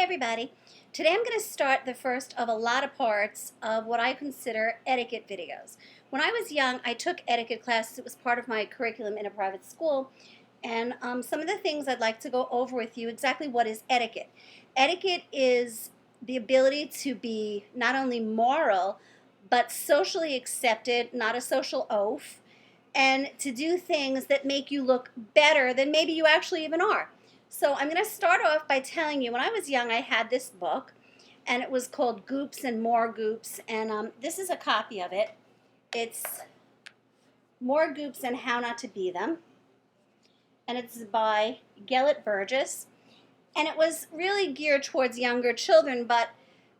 everybody. Today I'm going to start the first of a lot of parts of what I consider etiquette videos. When I was young, I took etiquette classes. It was part of my curriculum in a private school. And some of the things I'd like to go over with you, exactly what is etiquette. Etiquette is the ability to be not only moral, but socially accepted, not a social oaf, and to do things that make you look better than maybe you actually even are. So I'm going to start off by telling you, when I was young, I had this book, and it was called Goops and More Goops, and this is a copy of it. It's More Goops and How Not to Be Them, and it's by Gellet Burgess, and it was really geared towards younger children, but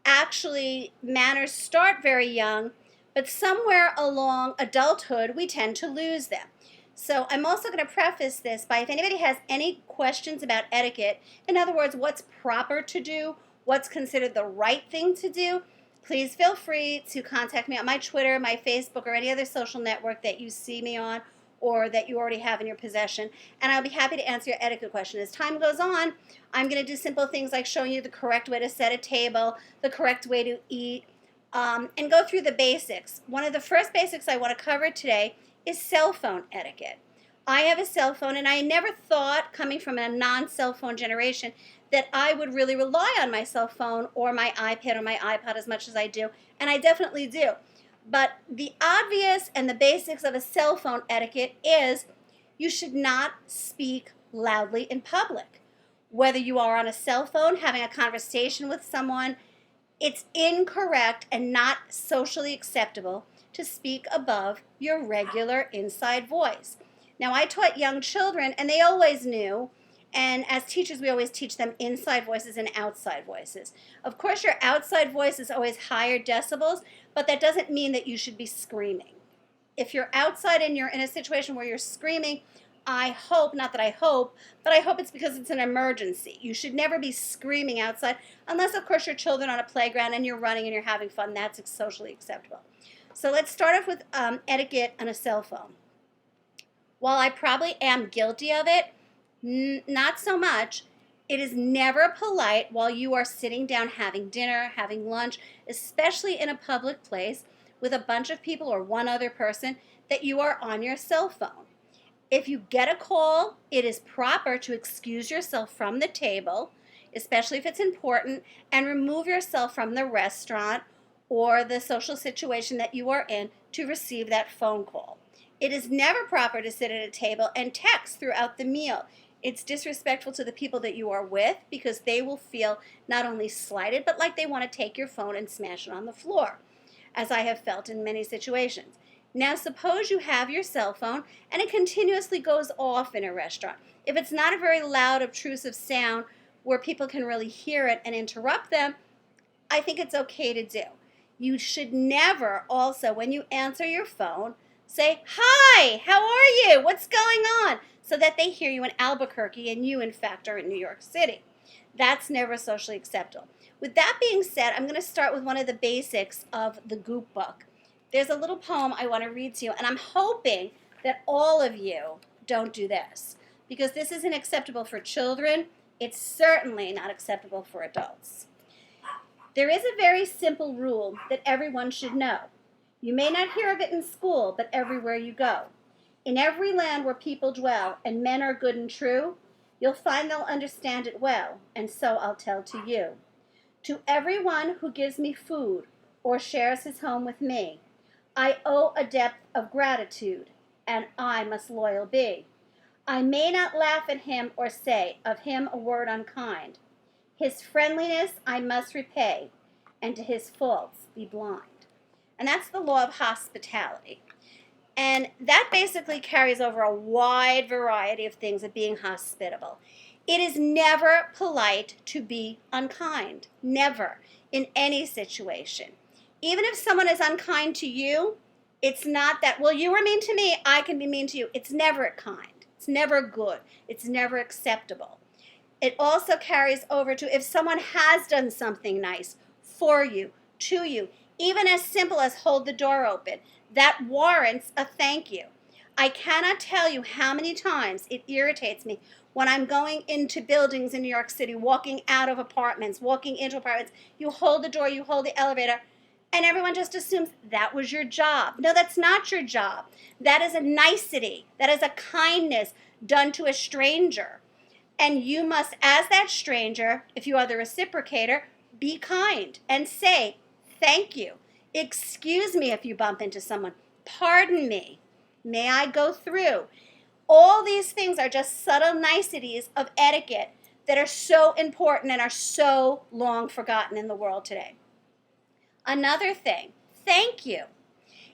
actually manners start very young, but somewhere along adulthood, we tend to lose them. So I'm also going to preface this by, if anybody has any questions about etiquette, in other words, what's proper to do, what's considered the right thing to do, please feel free to contact me on my Twitter, my Facebook, or any other social network that you see me on or that you already have in your possession, and I'll be happy to answer your etiquette question. As time goes on, I'm going to do simple things like showing you the correct way to set a table, the correct way to eat, and go through the basics. One of the first basics I want to cover today is cell phone etiquette. I have a cell phone, and I never thought, coming from a non-cell phone generation, that I would really rely on my cell phone or my iPad or my iPod as much as I do, and I definitely do. But the obvious and the basics of a cell phone etiquette is you should not speak loudly in public. Whether you are on a cell phone having a conversation with someone, it's incorrect and not socially acceptable to speak above your regular inside voice. Now, I taught young children, and they always knew, and as teachers, we always teach them inside voices and outside voices. Of course, your outside voice is always higher decibels, but that doesn't mean that you should be screaming. If you're outside and you're in a situation where you're screaming, I hope, not that I hope, but I hope it's because it's an emergency. You should never be screaming outside, unless, of course, your children are on a playground and you're running and you're having fun. That's socially acceptable. So let's start off with etiquette on a cell phone. While I probably am guilty of it, not so much. It is never polite while you are sitting down having dinner, having lunch, especially in a public place with a bunch of people or one other person, that you are on your cell phone. If you get a call, it is proper to excuse yourself from the table, especially if it's important, and remove yourself from the restaurant or the social situation that you are in to receive that phone call. It is never proper to sit at a table and text throughout the meal. It's disrespectful to the people that you are with, because they will feel not only slighted, but like they want to take your phone and smash it on the floor, as I have felt in many situations. Now, suppose you have your cell phone and it continuously goes off in a restaurant. If it's not a very loud, obtrusive sound where people can really hear it and interrupt them, I think it's okay to do. You should never also, when you answer your phone, say, "Hi, how are you? What's going on?" so that they hear you in Albuquerque and you, in fact, are in New York City. That's never socially acceptable. With that being said, I'm going to start with one of the basics of the Goop book. There's a little poem I want to read to you, and I'm hoping that all of you don't do this, because this isn't acceptable for children. It's certainly not acceptable for adults. There is a very simple rule that everyone should know. You may not hear of it in school, but everywhere you go. In every land where people dwell, and men are good and true, you'll find they'll understand it well, and so I'll tell to you. To everyone who gives me food or shares his home with me, I owe a debt of gratitude, and I must loyal be. I may not laugh at him or say of him a word unkind. His friendliness I must repay, and to his faults be blind. And that's the law of hospitality. And that basically carries over a wide variety of things of being hospitable. It is never polite to be unkind. Never. In any situation. Even if someone is unkind to you, it's not that, well, you were mean to me, I can be mean to you. It's never kind. It's never good. It's never acceptable. It also carries over to if someone has done something nice for you, to you, even as simple as hold the door open, that warrants a thank you. I cannot tell you how many times it irritates me When I'm going into buildings in New York City, walking out of apartments, walking into apartments, you hold the door, you hold the elevator, and everyone just assumes that was your job. No, that's not your job. That is a nicety. That is a kindness done to a stranger. And you must, as that stranger, if you are the reciprocator, be kind and say, thank you. Excuse me if you bump into someone. Pardon me. May I go through? All these things are just subtle niceties of etiquette that are so important and are so long forgotten in the world today. Another thing, thank you.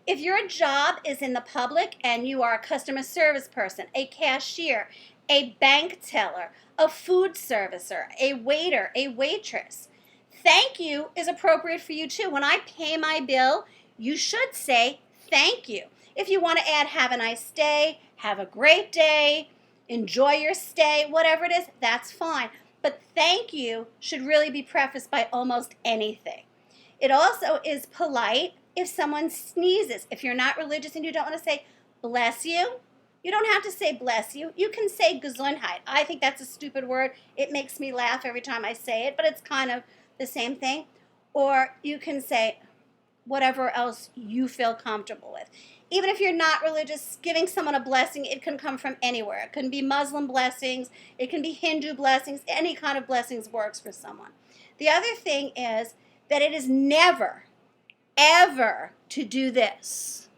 If your job is in the public and you are a customer service person, a cashier, a bank teller, a food servicer, a waiter, a waitress, thank you is appropriate for you too. When I pay my bill, you should say thank you. If you want to add have a nice day, have a great day, enjoy your stay, whatever it is, that's fine. But thank you should really be prefaced by almost anything. It also is polite if someone sneezes. If you're not religious and you don't want to say bless you, you don't have to say bless you. You can say Gesundheit. I think that's a stupid word. It makes me laugh every time I say it, but it's kind of the same thing. Or you can say whatever else you feel comfortable with. Even if you're not religious, giving someone a blessing, it can come from anywhere. It can be Muslim blessings. It can be Hindu blessings. Any kind of blessings works for someone. The other thing is that it is never, ever to do this.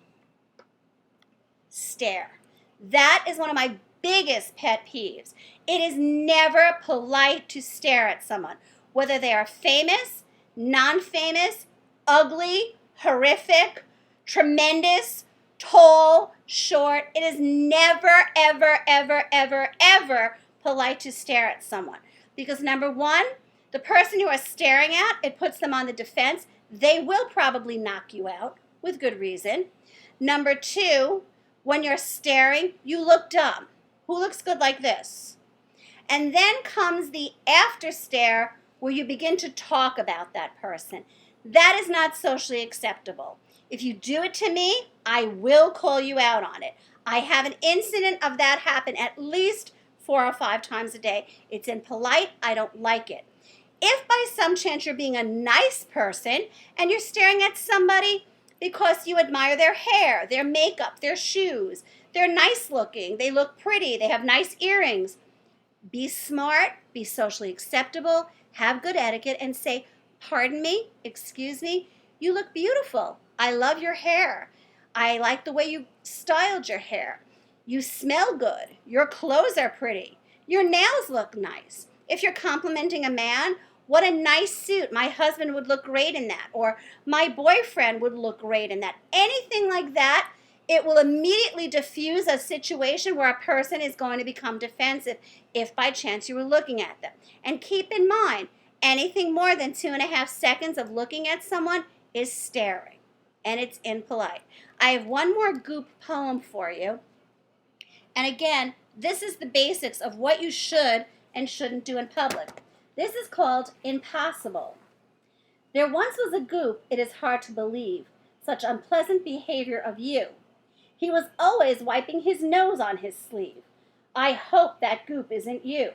Stare. That is one of my biggest pet peeves. It is never polite to stare at someone, whether they are famous, non-famous, ugly, horrific, tremendous, tall, short. It is never, ever, ever, ever, ever polite to stare at someone. Because number one, the person you are staring at, it puts them on the defense. They will probably knock you out with good reason. Number two, when you're staring, you look dumb. Who looks good like this? And then comes the after stare where you begin to talk about that person. That is not socially acceptable. If you do it to me, I will call you out on it. I have an incident of that happen at least 4 or 5 times a day. It's impolite. I don't like it. If by some chance you're being a nice person and you're staring at somebody because you admire their hair, their makeup, their shoes, they're nice looking, they look pretty, they have nice earrings, be smart, be socially acceptable, have good etiquette, and say, pardon me, excuse me, you look beautiful. I love your hair. I like the way you styled your hair. You smell good. Your clothes are pretty. Your nails look nice. If you're complimenting a man, what a nice suit. My husband would look great in that. Or my boyfriend would look great in that. Anything like that, it will immediately diffuse a situation where a person is going to become defensive if by chance you were looking at them. And keep in mind, anything more than 2.5 seconds of looking at someone is staring. And it's impolite. I have one more goop poem for you. And again, this is the basics of what you should and shouldn't do in public. This is called Impossible. There once was a goop, it is hard to believe, such unpleasant behavior of you. He was always wiping his nose on his sleeve. I hope that goop isn't you.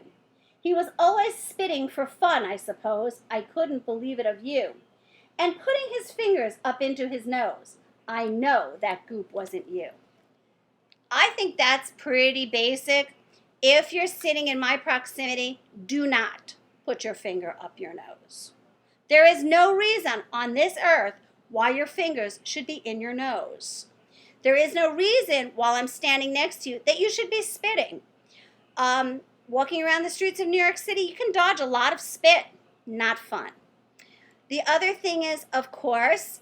He was always spitting for fun, I suppose. I couldn't believe it of you. And putting his fingers up into his nose. I know that goop wasn't you. I think that's pretty basic. If you're sitting in my proximity, do not put your finger up your nose. There is no reason on this earth why your fingers should be in your nose. There is no reason while I'm standing next to you that you should be spitting. Walking around the streets of New York City, you can dodge a lot of spit. Not fun. The other thing is, of course,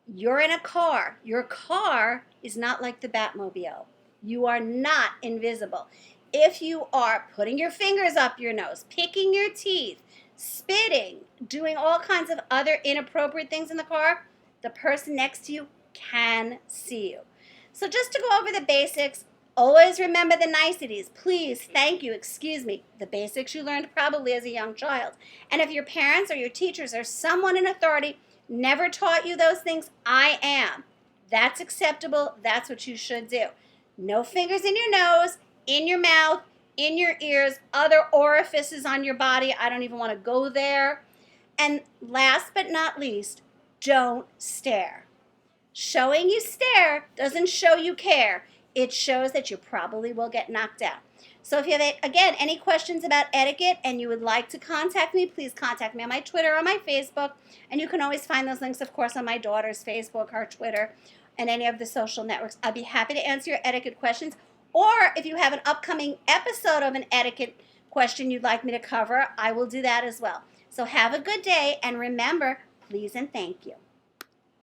you're in a car. Your car is not like the Batmobile. You are not invisible. If you are putting your fingers up your nose, picking your teeth, spitting, doing all kinds of other inappropriate things in the car, the person next to you can see you. So just to go over the basics, always remember the niceties. Please, thank you, excuse me. The basics you learned probably as a young child. And if your parents or your teachers or someone in authority never taught you those things, I am. That's acceptable. That's what you should do. No fingers in your nose, in your mouth, in your ears, other orifices on your body. I don't even want to go there. And last but not least, don't stare. Showing you stare doesn't show you care. It shows that you probably will get knocked out. So if you have, again, any questions about etiquette and you would like to contact me, please contact me on my Twitter or my Facebook. And you can always find those links, of course, on my daughter's Facebook, her Twitter, and any of the social networks. I'll be happy to answer your etiquette questions. Or if you have an upcoming episode of an etiquette question you'd like me to cover, I will do that as well. So have a good day, and remember, please and thank you.